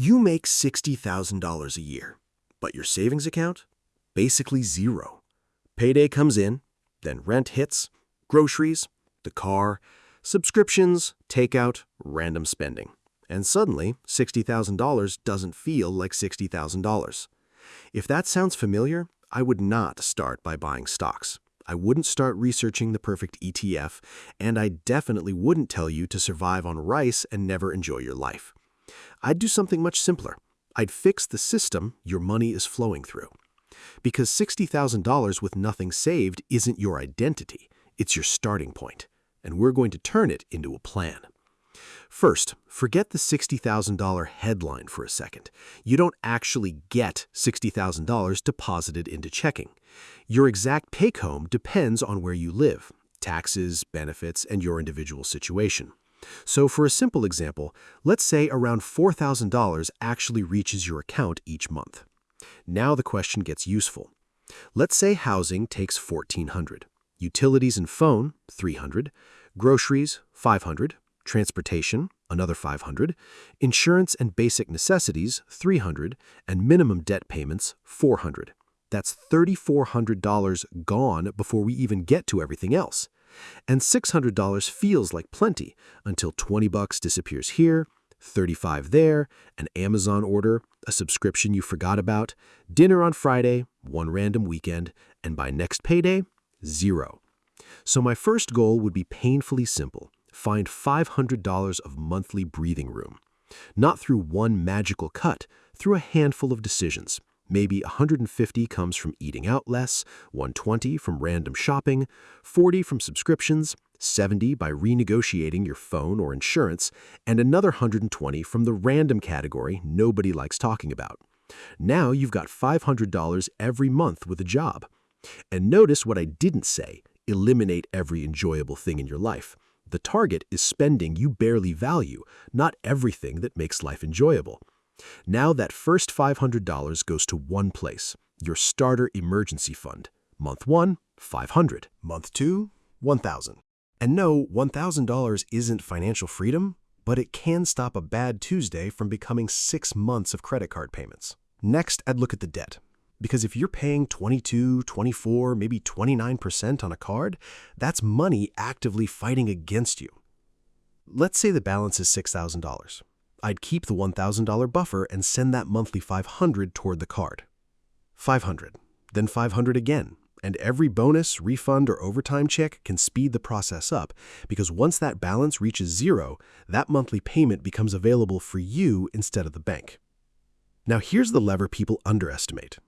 You make $60,000 a year, but your savings account? Basically zero. Payday comes in, then rent hits, groceries, the car, subscriptions, takeout, random spending. And suddenly, $60,000 doesn't feel like $60,000. If that sounds familiar, I would not start by buying stocks. I wouldn't start researching the perfect ETF, and I definitely wouldn't tell you to survive on rice and never enjoy your life. I'd do something much simpler. I'd fix the system your money is flowing through. Because $60,000 with nothing saved isn't your identity, it's your starting point, and we're going to turn it into a plan. First, forget the $60,000 headline for a second. You don't actually get $60,000 deposited into checking. Your exact take-home depends on where you live, taxes, benefits, and your individual situation. So for a simple example, let's say around $4,000 actually reaches your account each month. Now the question gets useful. Let's say housing takes $1,400, utilities and phone, $300, groceries, $500, transportation, another $500, insurance and basic necessities, $300, and minimum debt payments, $400. That's $3,400 gone before we even get to everything else. And $600 feels like plenty until $20 disappears here, $35 there, an Amazon order, a subscription you forgot about, dinner on Friday, one random weekend, and by next payday, zero. So my first goal would be painfully simple. Find $500 of monthly breathing room. Not through one magical cut, through a handful of decisions. Maybe $150 comes from eating out less, $120 from random shopping, $40 from subscriptions, $70 by renegotiating your phone or insurance, and another $120 from the random category nobody likes talking about. Now you've got $500 every month with a job. And notice what I didn't say, eliminate every enjoyable thing in your life. The target is spending you barely value, not everything that makes life enjoyable. Now that first $500 goes to one place, your starter emergency fund. Month 1, $500. Month 2, $1,000. And no, $1,000 isn't financial freedom, but it can stop a bad Tuesday from becoming 6 months of credit card payments. Next, I'd look at the debt. Because if you're paying 22, 24, maybe 29% on a card, that's money actively fighting against you. Let's say the balance is $6,000. I'd keep the $1,000 buffer and send that monthly $500 toward the card. $500, then $500 again. And every bonus, refund, or overtime check can speed the process up because once that balance reaches zero, that monthly payment becomes available for you instead of the bank. Now here's the lever people underestimate.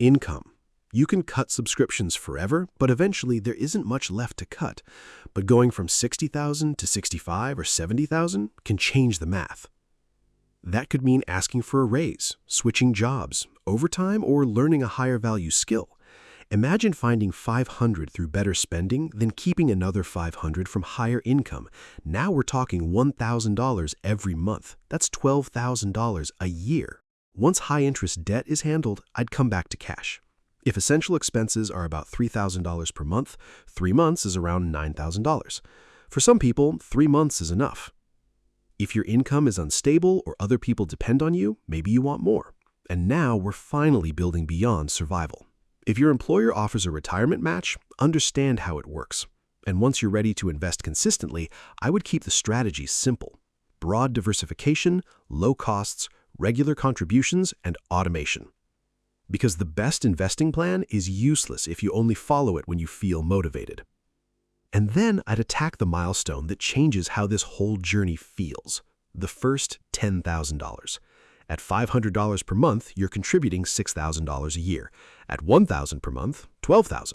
Income. You can cut subscriptions forever, but eventually there isn't much left to cut. But going from $60,000 to $65,000 or $70,000 can change the math. That could mean asking for a raise, switching jobs, overtime, or learning a higher value skill. Imagine finding $500 through better spending, then keeping another $500 from higher income. Now we're talking $1,000 every month. That's $12,000 a year. Once high-interest debt is handled, I'd come back to cash. If essential expenses are about $3,000 per month, 3 months is around $9,000. For some people, 3 months is enough. If your income is unstable or other people depend on you, maybe you want more. And now we're finally building beyond survival. If your employer offers a retirement match, understand how it works. And once you're ready to invest consistently, I would keep the strategy simple. Broad diversification, low costs, regular contributions, and automation. Because the best investing plan is useless if you only follow it when you feel motivated. And then I'd attack the milestone that changes how this whole journey feels, the first $10,000. At $500 per month, you're contributing $6,000 a year. At $1,000 per month, $12,000.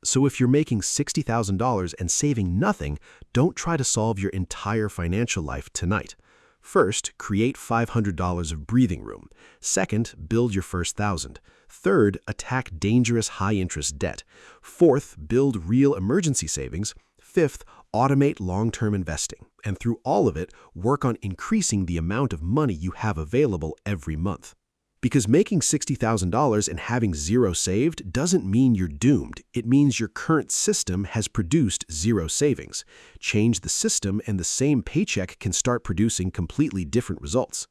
So if you're making $60,000 and saving nothing, don't try to solve your entire financial life tonight. First, create $500 of breathing room. Second, build your first $1,000. Third, attack dangerous high-interest debt. Fourth, build real emergency savings. Fifth, automate long-term investing. And through all of it, work on increasing the amount of money you have available every month. Because making $60,000 and having zero saved doesn't mean you're doomed. It means your current system has produced zero savings. Change the system and the same paycheck can start producing completely different results.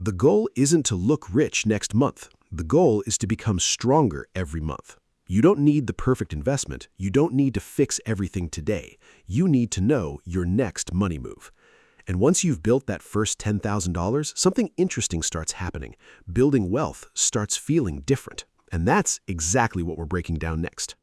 The goal isn't to look rich next month. The goal is to become stronger every month. You don't need the perfect investment. You don't need to fix everything today. You need to know your next money move. And once you've built that first $10,000, something interesting starts happening. Building wealth starts feeling different. And that's exactly what we're breaking down next.